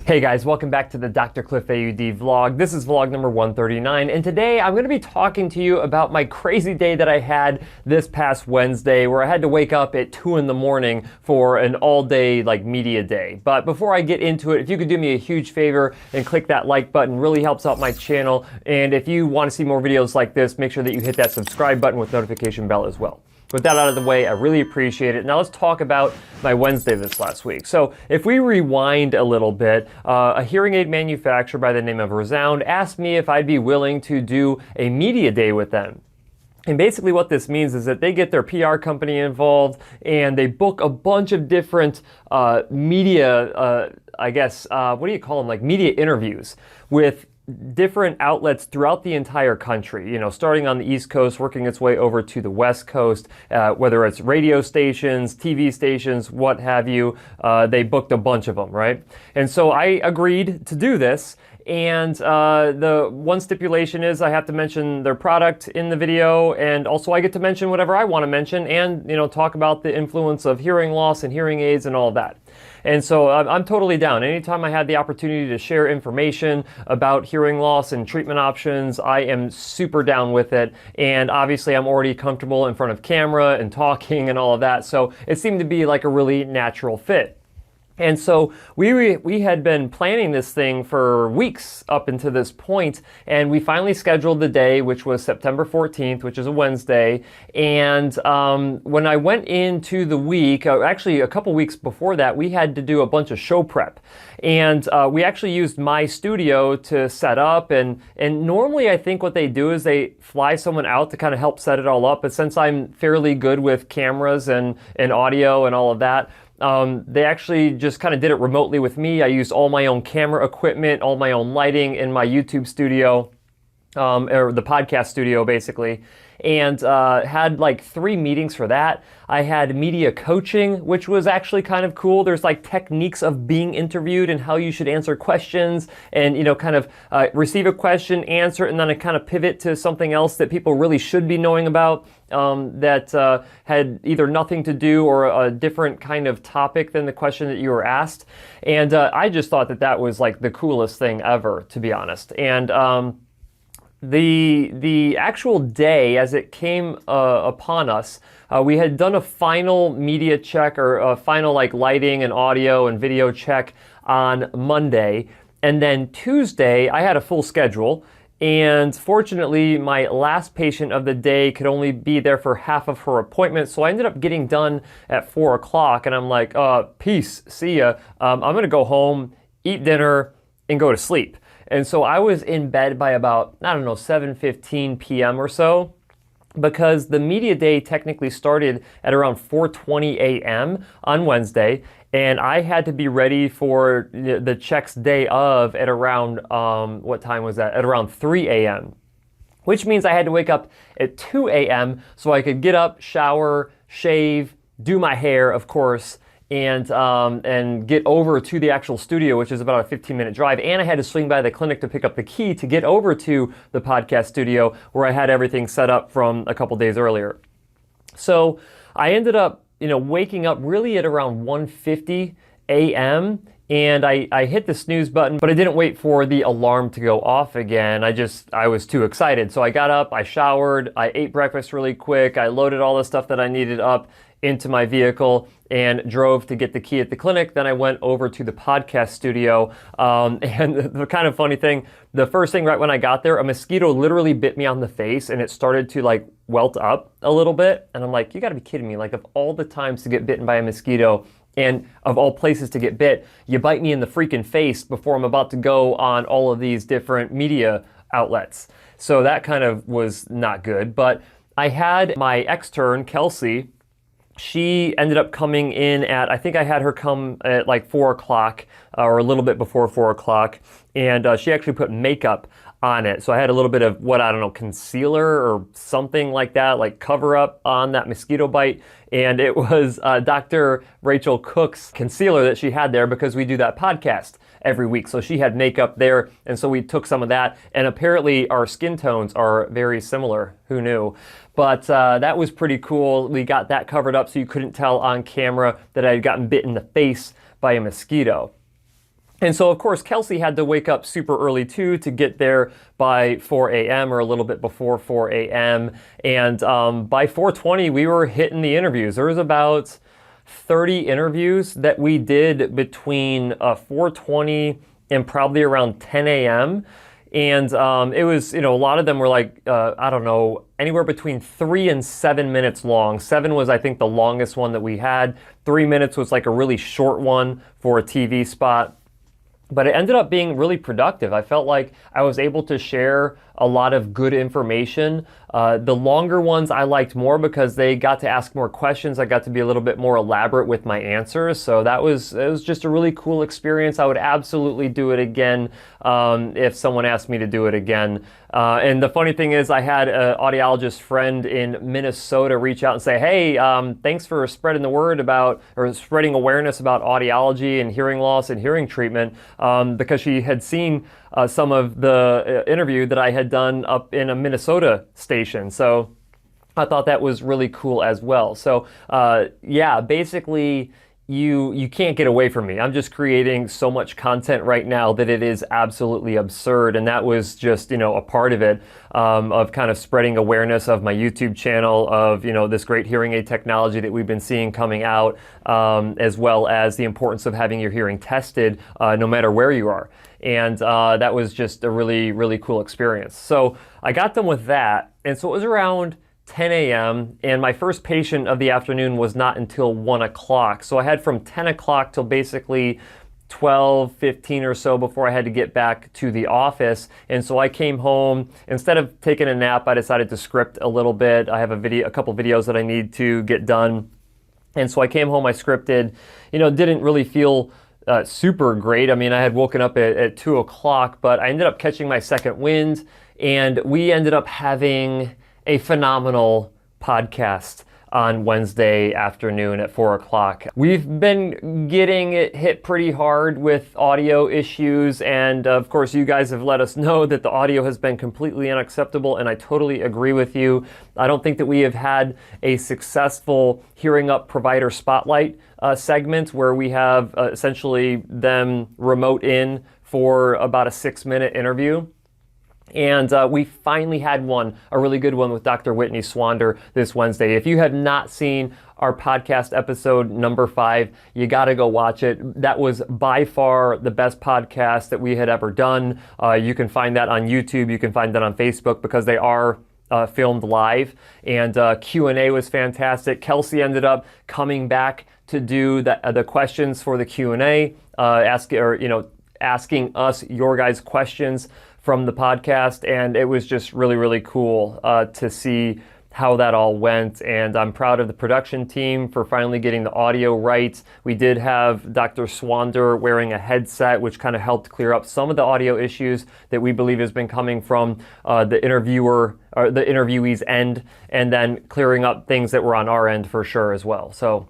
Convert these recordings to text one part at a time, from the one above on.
Hey guys, welcome back to the DrCliffAuD vlog. This is vlog number 139, and today I'm going to be talking to you about my crazy day that I had this past Wednesday, where I had to wake up at 2 in the morning for an all-day media day. But before I get into it, if you could do me a huge favor and click that like button, really helps out my channel. And if you want to see more videos like this, make sure that you hit that subscribe button with notification bell as well. With that out of the way, I really appreciate it. Now let's talk about my Wednesday this last week. So if we rewind a little bit, a hearing aid manufacturer by the name of Resound asked me if I'd be willing to do a media day with them. And basically what this means is that they get their PR company involved and they book a bunch of different media, what do you call them? Like media interviews with different outlets throughout the entire country, you know, starting on the East Coast, working its way over to the West Coast, whether it's radio stations, TV stations, what have you. They booked a bunch of them, right? And so I agreed to do this. And the one stipulation is I have to mention their product in the video, and also I get to mention whatever I want to mention and, you know, talk about the influence of hearing loss and hearing aids and all of that. And so I'm totally down. Anytime I had the opportunity to share information about hearing loss and treatment options, I am super down with it. And obviously I'm already comfortable in front of camera and talking and all of that. So it seemed to be like a really natural fit. And so we had been planning this thing for weeks up until this point, and we finally scheduled the day, which was September 14th, which is a Wednesday. And when I went into the week, actually a couple weeks before that, we had to do a bunch of show prep. And we actually used my studio to set up, and normally I think what they do is they fly someone out to kind of help set it all up. But since I'm fairly good with cameras and audio and all of that, they actually just kind of did it remotely with me. I used all my own camera equipment, all my own lighting in my YouTube studio, or the podcast studio basically, and had like 3 meetings for that. I had media coaching, which was actually kind of cool. There's like techniques of being interviewed and how you should answer questions and, you know, kind of receive a question, answer it, and then I kind of pivot to something else that people really should be knowing about that had either nothing to do or a different kind of topic than the question that you were asked. And I just thought that that was like the coolest thing ever, to be honest. And the actual day as it came upon us, we had done a final media check, or a final like lighting and audio and video check on Monday. And then Tuesday I had a full schedule, and fortunately my last patient of the day could only be there for half of her appointment. So I ended up getting done at 4 o'clock, and I'm like, peace, see ya. I'm gonna go home, eat dinner, and go to sleep. And so I was in bed by about, I don't know, 7:15 p.m. or so, because the media day technically started at around 4:20 a.m. on Wednesday, and I had to be ready for the checks day of at around, what time was that? At around 3 a.m., which means I had to wake up at 2 a.m. so I could get up, shower, shave, do my hair, of course, and get over to the actual studio, which is about a 15-minute drive. And I had to swing by the clinic to pick up the key to get over to the podcast studio where I had everything set up from a couple days earlier. So I ended up, you know, waking up really at around 1:50 a.m. and I hit the snooze button, but I didn't wait for the alarm to go off again. I was too excited. So I got up, I showered, I ate breakfast really quick, I loaded all the stuff that I needed up into my vehicle and drove to get the key at the clinic. Then I went over to the podcast studio. And the kind of funny thing, the first thing right when I got there, a mosquito literally bit me on the face and it started to like welt up a little bit. And I'm like, you gotta be kidding me. Like, of all the times to get bitten by a mosquito, and of all places to get bit, you bite me in the freaking face before I'm about to go on all of these different media outlets. So that kind of was not good. But I had my extern, Kelsey. She ended up coming in at, I think I had her come at like 4 o'clock or a little bit before 4 o'clock. And she actually put makeup on it. So I had a little bit of what, I don't know, concealer or something like that, like cover up on that mosquito bite. And it was Dr. Rachel Cook's concealer that she had there, because we do that podcast every week. So she had makeup there. And so we took some of that. And apparently our skin tones are very similar. Who knew? But that was pretty cool. We got that covered up so you couldn't tell on camera that I had gotten bit in the face by a mosquito. And so, of course, Kelsey had to wake up super early too to get there by 4 a.m. or a little bit before 4 a.m. And by 4:20, we were hitting the interviews. There was about 30 interviews that we did between 4:20 and probably around 10 a.m. And it was, a lot of them were like, I don't know, anywhere between 3 and 7 minutes long. 7 was, I think, the longest one that we had. 3 minutes was like a really short one for a TV spot. But it ended up being really productive. I felt like I was able to share a lot of good information. The longer ones I liked more because they got to ask more questions. I got to be a little bit more elaborate with my answers. So it was just a really cool experience. I would absolutely do it again if someone asked me to do it again. And the funny thing is I had an audiologist friend in Minnesota reach out and say, hey, thanks for spreading the word about, or spreading awareness about audiology and hearing loss and hearing treatment, because she had seen some of the interview that I had done up in a Minnesota station. So I thought that was really cool as well. So yeah, basically you can't get away from me. I'm just creating so much content right now that it is absolutely absurd. And that was just, a part of it, of kind of spreading awareness of my YouTube channel, of, this great hearing aid technology that we've been seeing coming out, as well as the importance of having your hearing tested, no matter where you are. And that was just a really, really cool experience. So I got done with that. And so it was around 10 a.m. and my first patient of the afternoon was not until 1 o'clock. So I had from 10 o'clock till basically 12:15 or so before I had to get back to the office. And so I came home. Instead of taking a nap, I decided to script a little bit. I have a couple videos that I need to get done. And so I came home, I scripted, didn't really feel super great. I mean, I had woken up at 2 o'clock, but I ended up catching my second wind, and we ended up having a phenomenal podcast on Wednesday afternoon at 4 o'clock. We've been getting it hit pretty hard with audio issues, and of course you guys have let us know that the audio has been completely unacceptable, and I totally agree with you. I don't think that we have had a successful Hearing Up Provider Spotlight segment where we have essentially them remote in for about a 6-minute interview. And we finally had a really good one with Dr. Whitney Swander this Wednesday. If you have not seen our podcast episode number 5, you got to go watch it. That was by far the best podcast that we had ever done. You can find that on YouTube. You can find that on Facebook because they are filmed live. And Q&A was fantastic. Kelsey ended up coming back to do the questions for the Q&A, asking us your guys' questions from the podcast, and it was just really, really cool to see how that all went. And I'm proud of the production team for finally getting the audio right. We did have Dr. Swander wearing a headset, which kind of helped clear up some of the audio issues that we believe has been coming from the interviewee's end, and then clearing up things that were on our end for sure as well. So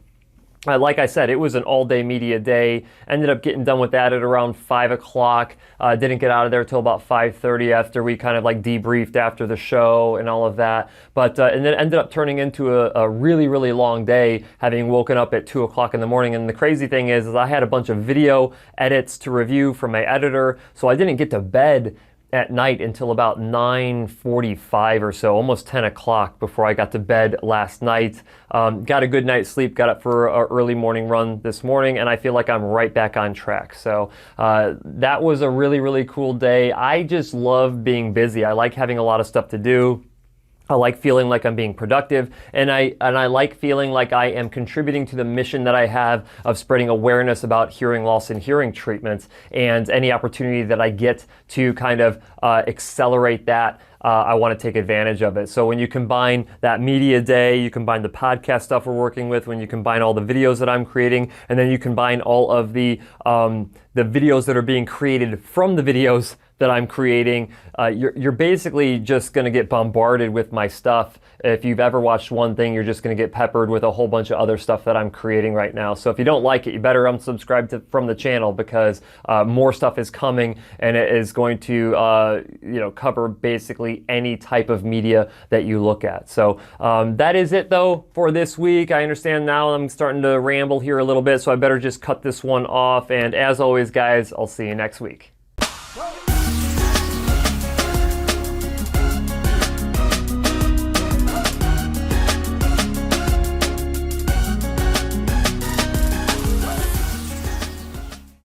like I said, it was an all-day media day. Ended up getting done with that at around 5 o'clock. Didn't get out of there till about 5:30 after we kind of like debriefed after the show and all of that. But and then ended up turning into a really, really long day, having woken up at 2 o'clock in the morning. And the crazy thing is I had a bunch of video edits to review from my editor, so I didn't get to bed at night until about 9:45 or so, almost 10 o'clock before I got to bed last night. Got a good night's sleep, got up for an early morning run this morning, and I feel like I'm right back on track. So that was a really, really cool day. I just love being busy. I like having a lot of stuff to do. I like feeling like I'm being productive, and I like feeling like I am contributing to the mission that I have of spreading awareness about hearing loss and hearing treatments, and any opportunity that I get to kind of accelerate that, I want to take advantage of it. So when you combine that media day, you combine the podcast stuff we're working with, when you combine all the videos that I'm creating, and then you combine all of the videos that are being created from the videos that I'm creating. You're basically just going to get bombarded with my stuff. If you've ever watched one thing, you're just going to get peppered with a whole bunch of other stuff that I'm creating right now. So if you don't like it, you better unsubscribe from the channel, because more stuff is coming, and it is going to cover basically any type of media that you look at. So that is it though for this week. I understand now I'm starting to ramble here a little bit, so I better just cut this one off. And as always, guys, I'll see you next week.